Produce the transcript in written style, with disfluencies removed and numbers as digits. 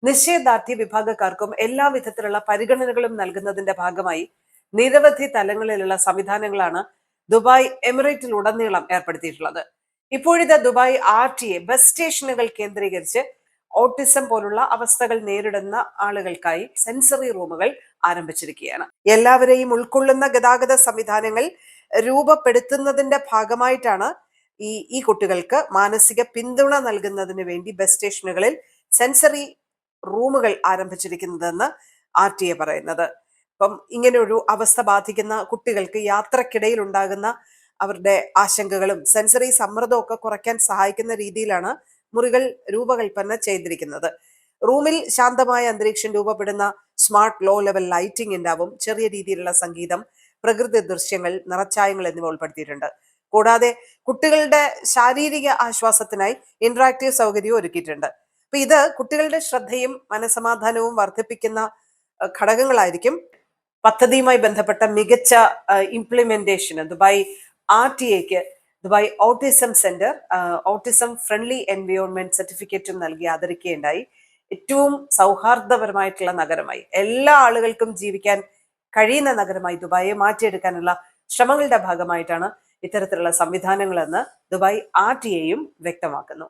നിശ്ചയദാർഢ്യ വിഭാഗക്കാർക്കും എല്ലാ വിധത്തിലുള്ള പരിഗണനകളും നൽകുന്നതിന്റെ ഭാഗമായി നിരവധി തലങ്ങളിലുള്ള സംവിധാനങ്ങളാണ് ദുബായ് എമിറേറ്റിലുടനീളം ഏർപ്പെടുത്തിയിട്ടുള്ളത്. ഇപ്പോഴിത് ദുബായ് RTA ബസ് സ്റ്റേഷനുകൾ കേന്ദ്രീകരിച്ച് ഓട്ടിസം പോലുള്ള അവസ്ഥകൾ നേരിടുന്ന ആളുകൾക്കായി സെൻസറി റൂമുകൾ ആരംഭിച്ചിരിക്കുകയാണ്. എല്ലാവരെയും ഉൾക്കൊള്ളുന്ന ഗതാഗത സംവിധാനങ്ങൾ രൂപപ്പെടുത്തുന്നതിന്റെ ഭാഗമായിട്ടാണ് ഈ കുട്ടികൾക്ക് മാനസിക പിന്തുണ നൽകുന്നതിന് വേണ്ടി ബസ് സ്റ്റേഷനുകളിൽ സെൻസറി റൂമുകൾ ആരംഭിച്ചിരിക്കുന്നതെന്ന് RTA പറയുന്നത്. അപ്പം ഇങ്ങനെയൊരു അവസ്ഥ ബാധിക്കുന്ന കുട്ടികൾക്ക് യാത്രക്കിടയിൽ ഉണ്ടാകുന്ന അവരുടെ ആശങ്കകളും സെൻസറി സമ്മർദ്ദവും ഒക്കെ കുറയ്ക്കാൻ സഹായിക്കുന്ന രീതിയിലാണ് മുറികൾ രൂപകൽപ്പന ചെയ്തിരിക്കുന്നത്. റൂമിൽ ശാന്തമായ അന്തരീക്ഷം രൂപപ്പെടുന്ന സ്മാർട്ട് ലോ ലെവൽ ലൈറ്റിംഗ് ഉണ്ടാവും. ചെറിയ രീതിയിലുള്ള സംഗീതം, പ്രകൃതി ദൃശ്യങ്ങൾ, നിറച്ചായങ്ങൾ എന്നിവ ഉൾപ്പെടുത്തിയിട്ടുണ്ട്. കൂടാതെ കുട്ടികളുടെ ശാരീരിക ആശ്വാസത്തിനായി ഇന്ററാക്റ്റീവ് സൗകര്യവും ഒരുക്കിയിട്ടുണ്ട്. അപ്പൊ ഇത് കുട്ടികളുടെ ശ്രദ്ധയും മനസമാധാനവും വർദ്ധിപ്പിക്കുന്ന ഘടകങ്ങളായിരിക്കും. പദ്ധതിയുമായി ബന്ധപ്പെട്ട മികച്ച ഇംപ്ലിമെന്റേഷന് ദുബായ് RTAക്ക് Dubai autism centre autism friendly environment സർട്ടിഫിക്കറ്റും നൽകി ആദരിക്കുകയുണ്ടായി. ഏറ്റവും സൗഹാർദ്ദപരമായിട്ടുള്ള നഗരമായി, എല്ലാ ആളുകൾക്കും ജീവിക്കാൻ കഴിയുന്ന നഗരമായി ദുബായെ മാറ്റിയെടുക്കാനുള്ള ശ്രമങ്ങളുടെ ഭാഗമായിട്ടാണ് ഇത്തരത്തിലുള്ള സംവിധാനങ്ങളെന്ന് ദുബായ് RTAയും വ്യക്തമാക്കുന്നു.